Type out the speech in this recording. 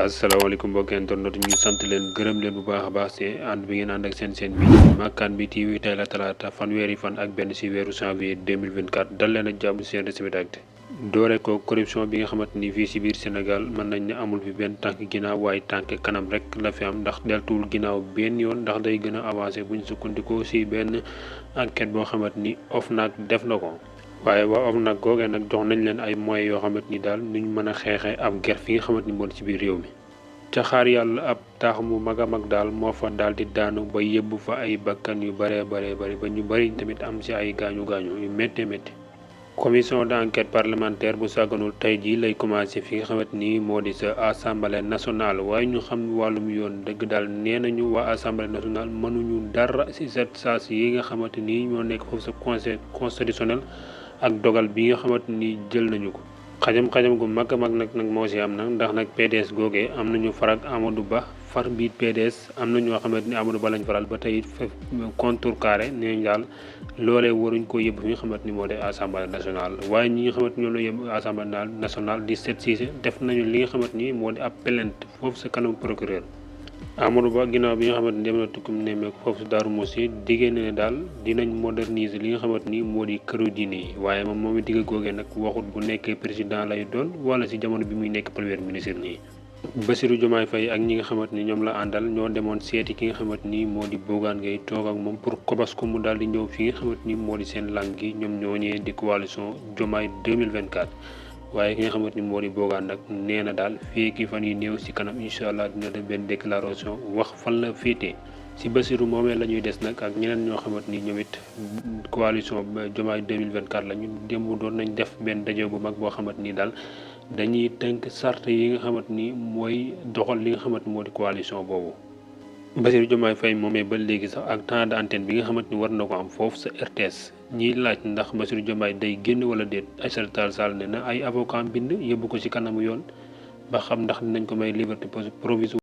asalaamaaleykum mbokki internet ñu sant leen gërëm leen bu baax a baax ci ànd bi ngeen ànd ak seen bi Makane bi TV tey la talaata fanweeri fan ak benn ci weeru janvier 2024 dal leen ak jàmm seen résumé d'actu doore ko corruption bi nga xamante ni fii ci biir Sénégal mën nañ ne amul fi benn tànk ginnaaw waaye tànk kanam rek la fi am ndax deltuwul ginnaaw benn yoon ndax day gën a avancé buñ sukkandikoo ci benn enquête boo xamante ni OFNAC def na ko. waaye waa OFNAC googee nag jox nañ leen ay moyens yoo xamante ni daal nuñ mën a xeexee ab ger fi nga xamante ni moo ci biir réew mi. ca xaar yàlla ab taax mu mag a mag daal moo fa daal di daanu ba yëbbu fa ay bakkan yu baree baree bari ba ñu bari tamit am ci ay gaañu gaañu yu métti métti. commission d'enquête parlementaire bu sàgganul tey jii lay commencé fi nga xamante ni moo di sa assemblée nationale waaye ñu xam wàllum yoon dëgg daal nee nañu waa assemblée nationale mënuñu dara ci cette saas yi nga xamante ni ñoo nekk foofu sa conseil constitutionnel. ak dogal bi nga xamante ni jël nañu ko xajam gu mag a mag nag moo ci am nag ndax nag PDS googee am nañu farak Amadou Ba far biit PDS am na ñoo xamante ni Amadou Ba lañ faral ba tey contrecarré nee daal loolee waruñ ko yëbb fi nga xamante ni moo di assemblée nationale waaye ñi nga xamante ni ñoo la yëbb assemblée nationale di seet siise def nañu li nga xamante ni moo di ab plainte foofu sa kanam procureur. Amadou Ba ginnaaw bi nga xamante ni dem na tukkum nemmeeku foofu si Darou Moussi diggée ne daal dinañ moderniser li nga xamante ni moo di këru diine yi waaye moom it digg googee nag waxut bu nekkee président lay doon wala si jamono bi muy nekk premier ministre nii. Bassirou Diomaye Faye ak ñi nga xamante ni ñoom la àndal ñoo demoon seeti ki nga xamante ni moo di Bougane Gueye toog ak moom pour kobas ko mu daal di ñëw fi nga xamante ni moo di seen lang gi ñoom ñooñee di coalition Diomaye 2024. waaye ki nga xamante ni moo di Bougane nag nee na daal fii ki fan yi néew ci kanam incha allah dina def benn déclaration wax fan la féetee ci Bassirou moomee la ñuy des nag ak ñeneen ñoo xamante ni ñoom it coalition Diomaye 2024 la ñu démb doon nañ def benn daje bu mag boo xamante ni daal dañuy tënk sart yi nga xamante ni mooy doxal li nga xamante ni moo di coalition boobu. Bassirou Diomaye Faye moomee ba léegi sax ak temps d'antenne bi nga xamante ni war na ko am foofu sa RTS ñiy laaj ndax Bassirou Diomaye day génn wala déet Aïssata Tall Sall ne na ay avocat bind yóbbu ko ci kanamu yoon ba xam ndax dinañ ko may liberté provisoire